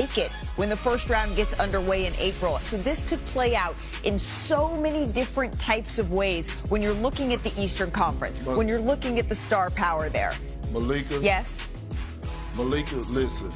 make it when the first round gets underway in April. So this could play out in so many different types of ways when you're looking at the Eastern Conference, when you're looking at the star power there. Malika? Yes? Malika, listen.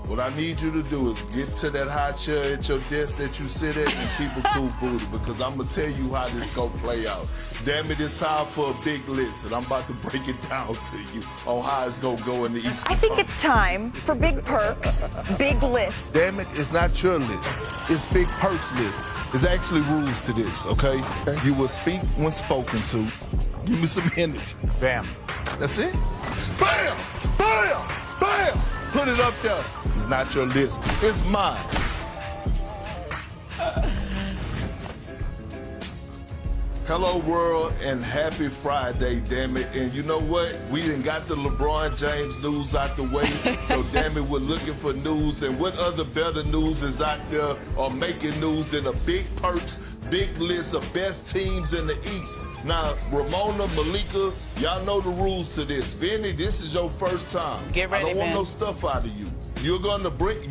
What I need you to do is get to that high chair at your desk that you sit at and keep a cool booty, because I'm going to tell you how this going to play out. Damn it, it's time for a big list, and I'm about to break it down to you on how it's going to go in the Eastern I think it's time for Big Perk's big list. Damn it, it's not your list. It's Big Perk's list. There's actually rules to this, okay? You will speak when spoken to. Give me some energy. Bam. That's it? Bam! Bam! Bam! Put it up there. It's not your list. It's mine. Hello, world, and happy Friday, damn it. And you know what? We done got the LeBron James news out the way, so damn it, we're looking for news. And what other better news is out there or making news than a Big Perks big list of best teams in the East? Now, Ramona, Malika, y'all know the rules to this. Vinny, this is your first time. Get ready, I don't want man. no stuff out of you. You're gonna bring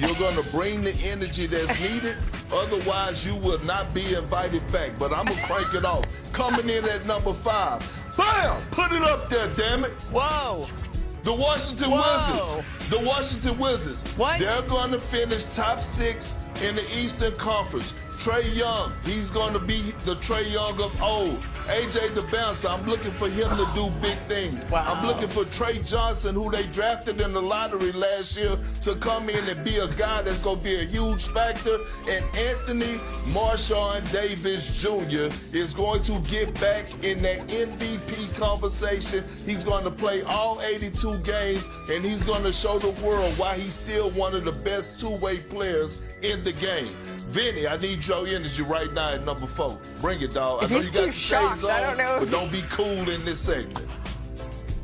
the energy that's needed. Otherwise, you will not be invited back. But I'm gonna crank it off. Coming in at number 5. Bam! Put it up there, damn it. Whoa. The Washington Wizards. The Washington Wizards. What? They're gonna finish top 6 in the Eastern Conference. Trae Young, he's gonna be the Trae Young of old. AJ the Bouncer, I'm looking for him to do big things. Wow. I'm looking for Trey Johnson, who they drafted in the lottery last year, to come in and be a guy that's going to be a huge factor. And Anthony Marshawn Davis Jr. is going to get back in that MVP conversation. He's going to play all 82 games, and he's going to show the world why he's still one of the best two-way players in the game. Vinny, I need your energy right now at number 4. Bring it, dog. I know you got the shades on, I don't know. but don't be cool in this segment.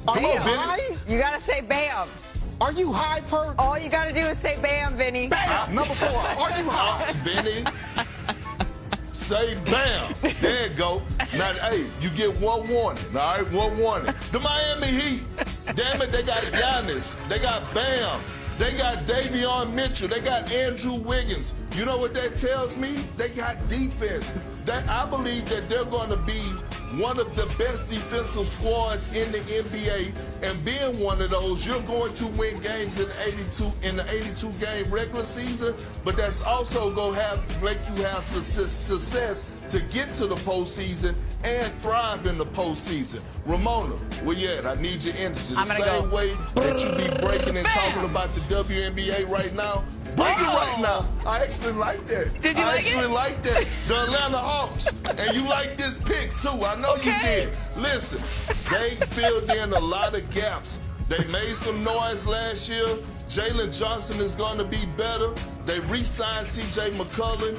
Are Come you on, Vinny. high? You gotta say bam. Are you high, Perk? All you gotta do is say bam, Vinny. Bam! Number 4. Are you high? Vinny, say bam. There you go. Now, hey, you get one warning. All right, one warning. The Miami Heat, damn it, they got Giannis. They got Bam. They got Davion Mitchell. They got Andrew Wiggins. You know what that tells me? They got defense. I believe that they're going to be one of the best defensive squads in the NBA. And being one of those, you're going to win games in the 82 game regular season. But that's also going to make you have success to get to the postseason and thrive in the postseason. Ramona, where you at? I need your energy. The same way that you be breaking and talking about the WNBA right now. Bring it right now. I actually like that. Did you I like actually it? like that. The Atlanta Hawks. And you like this pick, too. I know you did. Listen, they filled in a lot of gaps. They made some noise last year. Jalen Johnson is going to be better. They re-signed C.J. McCollum,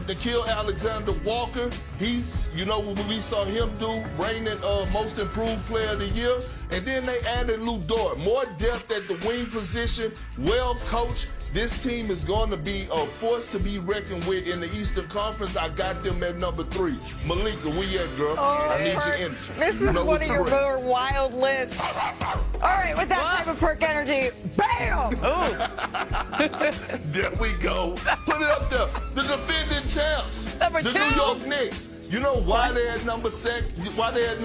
Nickeil Alexander-Walker. He's, you know, what we saw him do, reigning most improved player of the year. And then they added Lou Dort. More depth at the wing position, well coached. This team is going to be a force to be reckoned with in the Eastern Conference. I got them at number 3. Malika, where you at, girl? I need your energy. This You is know one what of to your rate. more wild lists. All right, with that type of Perk energy, bam! There we go. Put it up there. The defending champs. Number the 2. New York Knicks. You know why they're at number 2? Why they at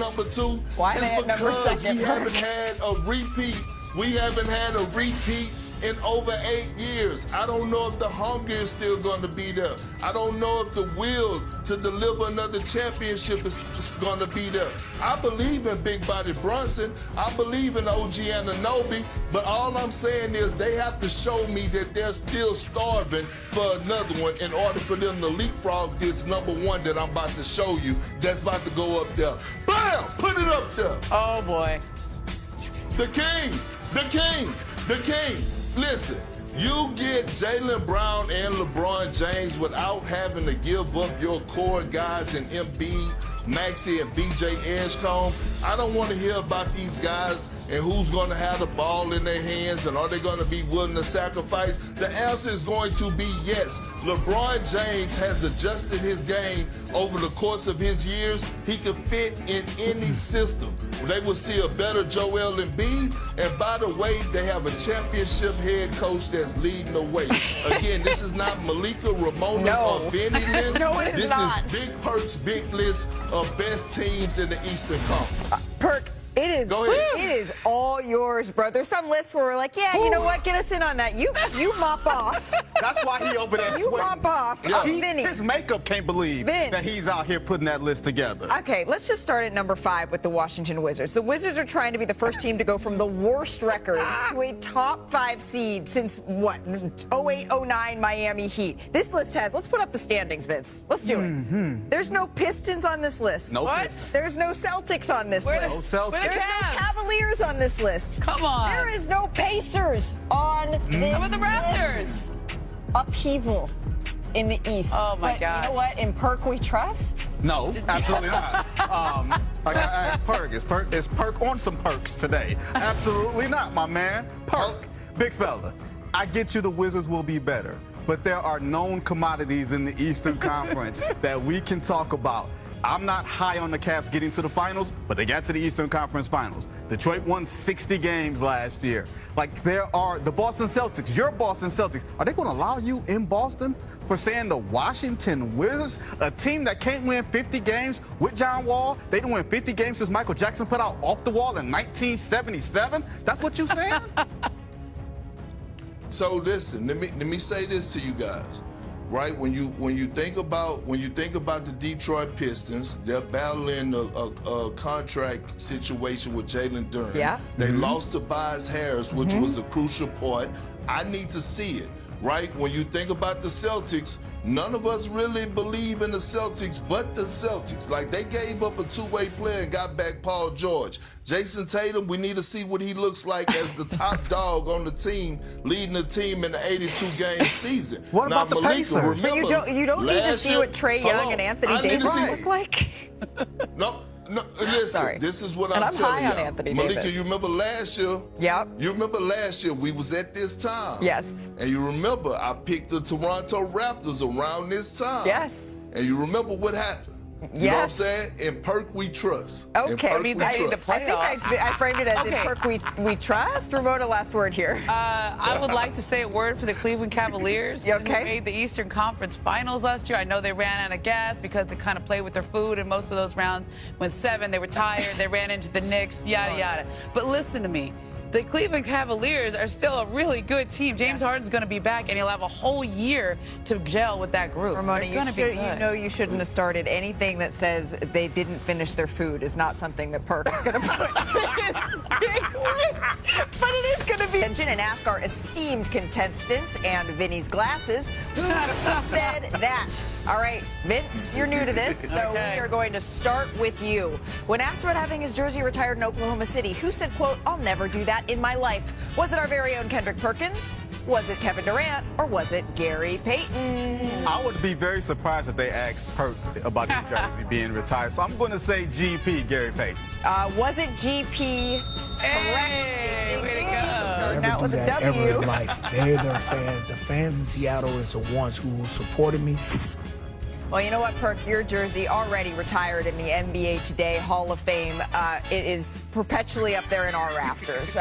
number second? We haven't had a repeat. We haven't had a repeat in over 8 years. I don't know if the hunger is still going to be there. I don't know if the will to deliver another championship is going to be there. I believe in Big Body Brunson. I believe in OG Anunoby. But all I'm saying is they have to show me that they're still starving for another one in order for them to leapfrog this number 1 that I'm about to show you that's about to go up there. Bam! Put it up there. Oh, boy. The king. The king. The king. Listen, you get Jaylen Brown and LeBron James without having to give up your core guys in Embiid, Maxey, and VJ Edgecombe. I don't want to hear about these guys and who's going to have the ball in their hands and are they going to be willing to sacrifice. The answer is going to be yes. LeBron James has adjusted his game over the course of his years. He can fit in any system. They will see a better Joel Embiid. And by the way, they have a championship head coach that's leading the way. Again, this is not Malika Ramona's or Benny list. No, it is this not. is Big Perk's big list of best teams in the Eastern Conference. Perk, it is. Go ahead. It is all yours, bro. There's some lists where we're like, yeah, you know what? Get us in on that. You mop off. That's why he over there You sweating. mop off. Yeah. Vinny. His makeup can't believe Vince. that he's out here putting that list together. Okay, let's just start at number 5 with the Washington Wizards. The Wizards are trying to be the first team to go from the worst record to a top 5 seed since, what, 08-09 Miami Heat. This list has, let's put up the standings, Vince. Let's do it. There's no Pistons on this list. No What? Pistons. There's no Celtics on this Where list. the, No Celtics. where the There's no Cavs? Cavaliers on this list. Come on. There is no Pacers on this How about the Raptors? list. Upheaval in the East. Oh, my but gosh. You know what? In Perk we trust. No, absolutely not. Like I asked Perk, is Perk on some perks today? Absolutely not, my man. Perk, big fella, I get you the Wizards will be better, but there are known commodities in the Eastern Conference that we can talk about. I'm not high on the Cavs getting to the finals, but they got to the Eastern Conference Finals. Detroit won 60 games last year. Like, there are the Boston Celtics, your Boston Celtics. Are they going to allow you in Boston for saying the Washington Wizards, a team that can't win 50 games with John Wall? They didn't win 50 games since Michael Jackson put out Off the Wall in 1977? That's what you saying? So listen, let me say this to you guys. Right, when you think about the Detroit Pistons, they're battling a contract situation with Jalen Duren. Yeah. They lost to Tobias Harris, which was a crucial part. I need to see it. Right, when you think about the Celtics, none of us really believe in the Celtics, but the Celtics. Like, they gave up a two-way player and got back Paul George. Jason Tatum, we need to see what he looks like as the top dog on the team, leading the team in the 82-game season. What now, about the Malika, Pacers? But you don't need to last see year- what Trae Hold Young on. and Anthony I need to Davis see- look like. No, listen, Sorry. this is what And I'm telling high on y'all. Anthony Malika, Davis. you remember last year? Yep. You remember last year we was at this time. Yes. And you remember I picked the Toronto Raptors around this time. Yes. And you remember what happened. You know what I'm saying? In Perk we trust. In Okay, Perk I mean, we I trust. think I framed it as in Okay. Perk we trust. Ramona, last word here. I would like to say a word for the Cleveland Cavaliers. You okay? Who made the Eastern Conference Finals last year. I know they ran out of gas because they kind of played with their food, and most of those rounds went 7. They were tired. They ran into the Knicks, yada, yada. But listen to me. The Cleveland Cavaliers are still a really good team. James Harden's going to be back, and he'll have a whole year to gel with that group. Ramona, They're gonna be good. you know you shouldn't have started anything that says they didn't finish their food is not something that Perk is going to put in his big list. But it is going to be. And ask our esteemed contestants and Vinny's glasses who said that. All right, Vince, you're new to this, so Okay. we are going to start with you. When asked about having his jersey retired in Oklahoma City, who said, quote, "I'll never do that in my life"? Was it our very own Kendrick Perkins? Was it Kevin Durant? Or was it Gary Payton? I would be very surprised if they asked Perk about his jersey being retired. So I'm going to say GP, Gary Payton. Was it GP? Hey, Correct. way to go. Starting Never out do with a that ever W. in life. They're their fans. The fans in Seattle is the ones who supported me. Well, you know what, Perk? Your jersey already retired in the NBA Today Hall of Fame. It is perpetually up there in our rafters.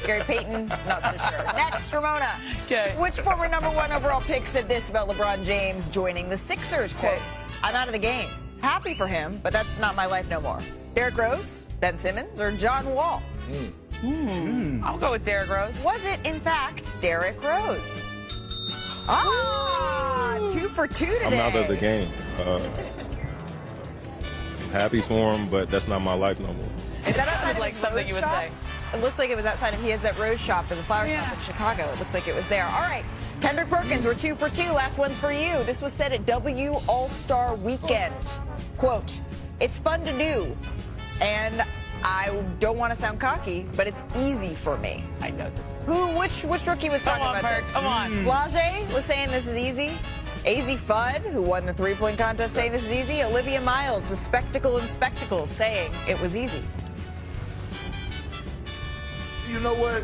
Gary Payton, not so sure. Next, Ramona. Okay. Which former #1 overall pick said this about LeBron James joining the Sixers? Quote, Okay. "I'm out of the game. Happy for him, but that's not my life no more." Derrick Rose, Ben Simmons, or John Wall? I'll go with Derrick Rose. Was it, in fact, Derrick Rose? 2 for 2 today. I'm out of the game. I'm happy for him, but that's not my life no more. Is that outside of like his something Rose you would shop? say. It looked like it was outside of, he has that Rose shop in the flower shop in Chicago. It looked like it was there. All right, Kendrick Perkins, we're 2 for 2. Last one's for you. This was said at W All-Star Weekend. Quote, "It's fun to do, and I don't want to sound cocky, but it's easy for me." I know this. Which rookie was talking Come on, about Perk. this? Come on. Blage was saying this is easy. AZ Fudd, who won the three-point contest, saying this is easy. Olivia Miles, the spectacle in spectacles, saying it was easy. You know what?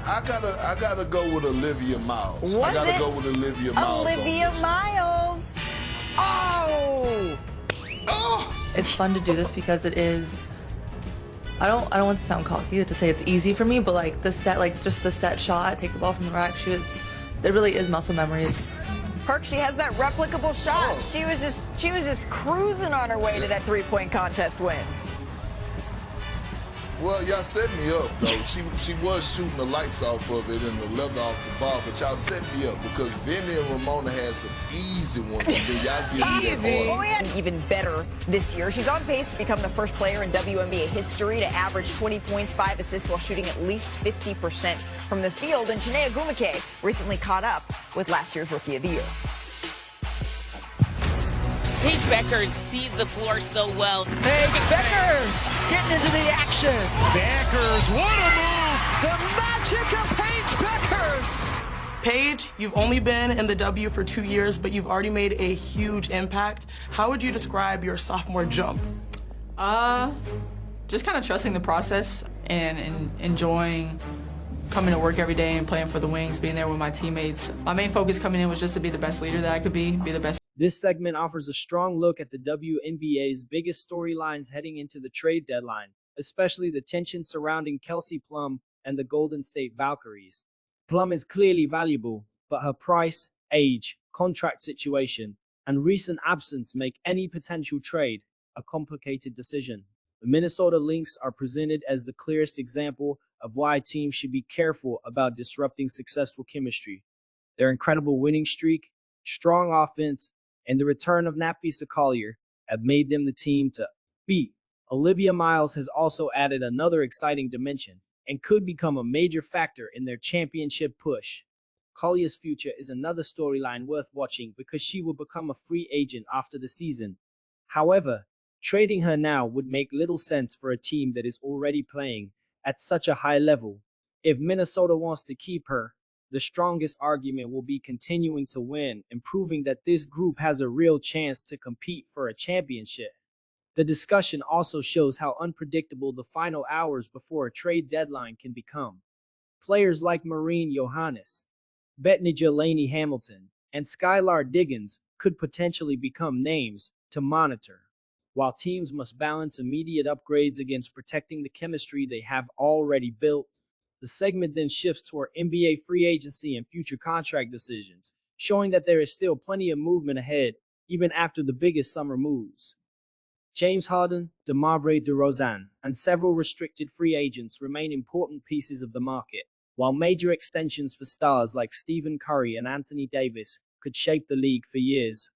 I gotta go with Olivia Miles. Was I gotta it go with Olivia Miles. Olivia on this. Miles. Oh! Oh! It's fun to do this because it is I don't want to sound cocky to say it's easy for me, but like the set, like just the set shot, take the ball from the rack, shoots. It really is muscle memory. Perk, she has that replicable shot. Oh. She was just cruising on her way to that three-point contest win. Well, y'all set me up, though. She was shooting the lights off of it and the leather off the ball, but y'all set me up because Vinny and Ramona had some easy ones, and then y'all give me that Oh, hard. yeah. Even better this year. She's on pace to become the first player in WNBA history to average 20 points, 5 assists while shooting at least 50% from the field. And Chiney Ogwumike recently caught up with last year's Rookie of the Year. Paige Beckers sees the floor so well. Beckers getting into the action. Beckers, what a move! The magic of Paige Beckers! Paige, you've only been in the W for 2 years, but you've already made a huge impact. How would you describe your sophomore jump? Just kind of trusting the process and enjoying coming to work every day and playing for the Wings, being there with my teammates. My main focus coming in was just to be the best leader that I could be the best. This segment offers a strong look at the WNBA's biggest storylines heading into the trade deadline, especially the tension surrounding Kelsey Plum and the Golden State Valkyries. Plum is clearly valuable, but her price, age, contract situation, and recent absence make any potential trade a complicated decision. The Minnesota Lynx are presented as the clearest example of why teams should be careful about disrupting successful chemistry. Their incredible winning streak, strong offense, and the return of Napheesa Collier have made them the team to beat. Olivia Miles has also added another exciting dimension and could become a major factor in their championship push. Collier's future is another storyline worth watching because she will become a free agent after the season. However, trading her now would make little sense for a team that is already playing at such a high level. If Minnesota wants to keep her, the strongest argument will be continuing to win and proving that this group has a real chance to compete for a championship. The discussion also shows how unpredictable the final hours before a trade deadline can become. Players like Maureen Johannes, Betnijah Laney Hamilton, and Skylar Diggins could potentially become names to monitor, while teams must balance immediate upgrades against protecting the chemistry they have already built. The segment then shifts toward NBA free agency and future contract decisions, showing that there is still plenty of movement ahead, even after the biggest summer moves. James Harden, DeMar DeRozan, and several restricted free agents remain important pieces of the market, while major extensions for stars like Stephen Curry and Anthony Davis could shape the league for years.